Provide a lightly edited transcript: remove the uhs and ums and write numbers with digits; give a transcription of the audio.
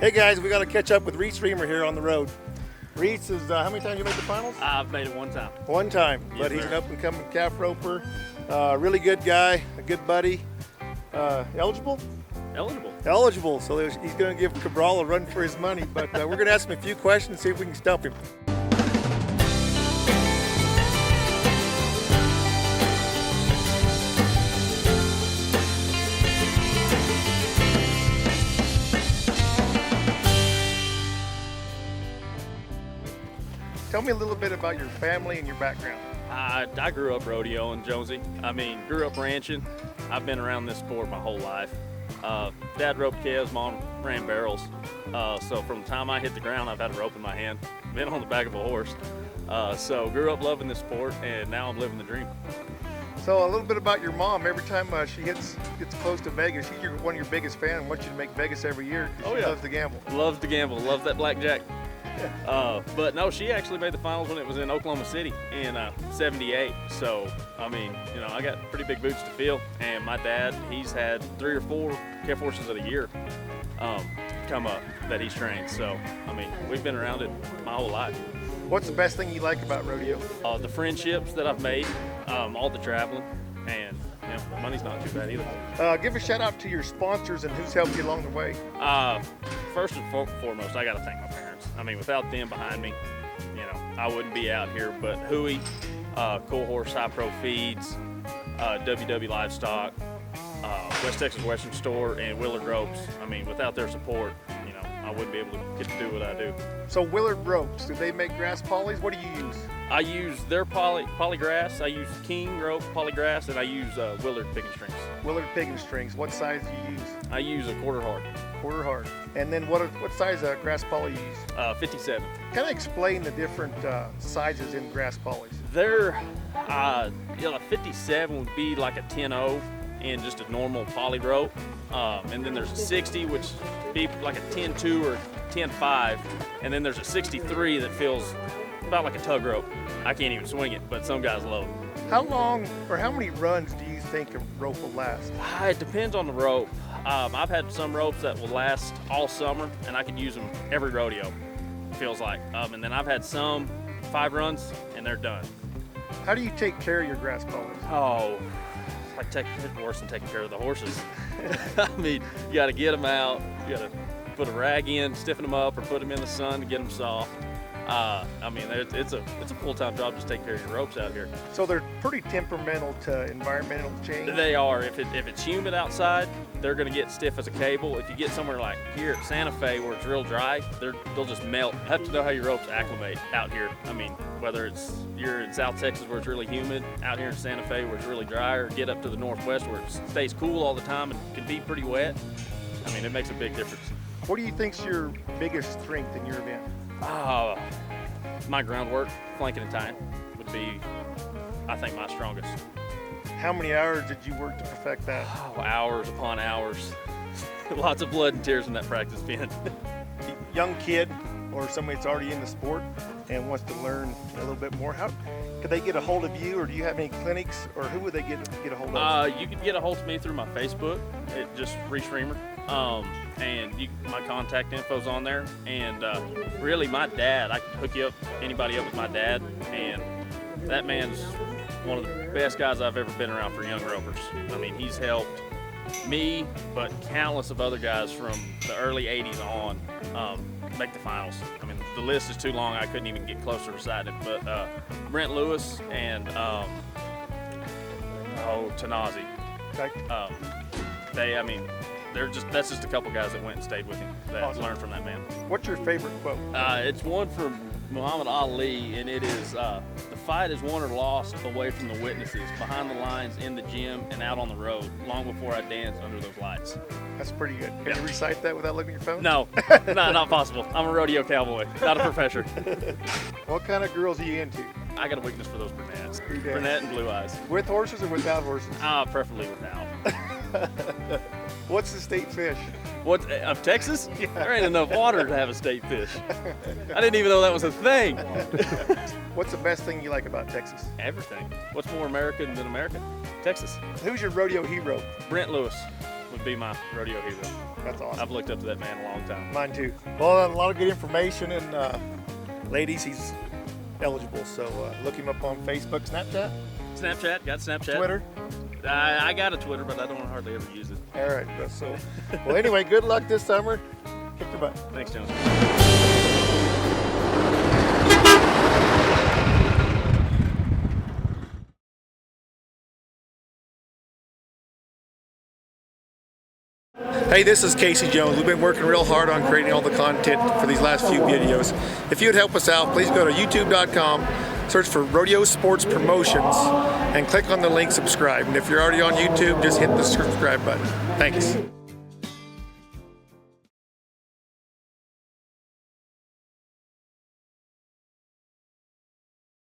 Hey guys, we got to catch up with Reese Riemer here on the road. Reese is, how many times you made the finals? I've made it one time. One time, Yes, but he's sir. an up and coming calf roper. Really good guy, a good buddy. Eligible? Eligible. Eligible, so he's going to give Cabral a run for his money, but we're going to ask him a few questions, see if we can stump him. Tell me a little bit about your family and your background. I grew up rodeo in Jonesy. Grew up ranching. I've been around this sport my whole life. Dad roped calves, mom ran barrels. So from the time I hit the ground, I've had a rope in my hand, been on the back of a horse. So grew up loving this sport, and now I'm living the dream. So a little bit about your mom. Every time she gets close to Vegas, she's one of your biggest fans and wants you to make Vegas every year. Oh, She yeah. loves to gamble. Loves to gamble, loves that blackjack. But no, she actually made the finals when it was in Oklahoma City in '78. So, I got pretty big boots to fill. And my dad, he's had 3 or 4 calf horses of the year come up that he's trained. So, we've been around it my whole life. What's the best thing you like about rodeo? The friendships that I've made, all the traveling, and the money's not too bad either. Give a shout out to your sponsors and who's helped you along the way. First and foremost, I got to thank my parents. Without them behind me, I wouldn't be out here. But Huey, Cool Horse High Pro Feeds, WW Livestock, West Texas Western Store, and Willard Ropes. Without their support, I wouldn't be able to get to do what I do. So Willard Ropes, do they make grass polys? What do you use? I use their polygrass. I use King Rope polygrass, and I use Willard picking strings. Willard pig and strings. What size do you use? I use a quarter hard, Quarter hard. And then what size grass poly you use? 57. Kind of explain the different sizes in grass polys. They're, a 57 would be like a 10-0 in just a normal poly rope. And then there's a 60, which would be like a 10-2 or 10-5. And then there's a 63 that feels about like a tug rope. I can't even swing it, but some guys love it. How long or how many runs do you think a rope will last? It depends on the rope. I've had some ropes that will last all summer, and I could use them every rodeo, feels like. And then I've had some 5 runs, and they're done. How do you take care of your grass polys? Oh, it's worse than taking care of the horses. You got to get them out. You got to put a rag in, stiffen them up, or put them in the sun to get them soft. It's a full-time job just taking care of your ropes out here. So they're pretty temperamental to environmental change. They are. If it's humid outside, they're going to get stiff as a cable. If you get somewhere like here at Santa Fe where it's real dry, they'll just melt. You have to know how your ropes acclimate out here. Whether you're in South Texas where it's really humid, out here in Santa Fe where it's really dry, or get up to the Northwest where it stays cool all the time and can be pretty wet. It makes a big difference. What do you think's your biggest strength in your event? My groundwork, flanking and tying, would be, I think, my strongest. How many hours did you work to perfect that? Hours upon hours. Lots of blood and tears in that practice pen. Young kid or somebody that's already in the sport and wants to learn a little bit more, how could they get a hold of you, or do you have any clinics, or who would they get a hold of? You can get a hold of me through my Facebook. It's just Reese Riemer. My contact info's on there. And really, my dad, I can hook anybody up with my dad. And that man's one of the best guys I've ever been around for young ropers. He's helped me, but countless of other guys from the early 80s on make the finals. The list is too long. I couldn't even get close to reciting it. But Brent Lewis and Tanazi. Okay. That's just a couple guys that went and stayed with him that Awesome. learned from that man. What's your favorite quote? It's one from Muhammad Ali, and it is, the fight is won or lost away from the witnesses, behind the lines, in the gym, and out on the road, long before I dance under those lights. That's pretty good. Can you recite that without looking at your phone? No, not possible. I'm a rodeo cowboy, not a professor. What kind of girls are you into? I got a weakness for those brunettes. Brunettes. Brunette and blue eyes. With horses or without horses? Preferably without. What's the state fish? What, of Texas? There ain't enough water to have a state fish. I didn't even know that was a thing. What's the best thing you like about Texas? Everything. What's more American than America? Texas. Who's your rodeo hero? Brent Lewis would be my rodeo hero. That's awesome. I've looked up to that man a long time. Mine too. Well, a lot of good information, and ladies, he's eligible. So look him up on Facebook, Snapchat, Got Snapchat. Twitter. I got a Twitter, but I don't hardly ever use it. All right. So, well, anyway, good luck this summer. Kick your butt. Thanks, Jones. Hey, this is Casey Jones. We've been working real hard on creating all the content for these last few videos. If you would help us out, please go to youtube.com, search for Rodeo Sports Promotions, and click on the link subscribe. And if you're already on YouTube, just hit the subscribe button. Thanks.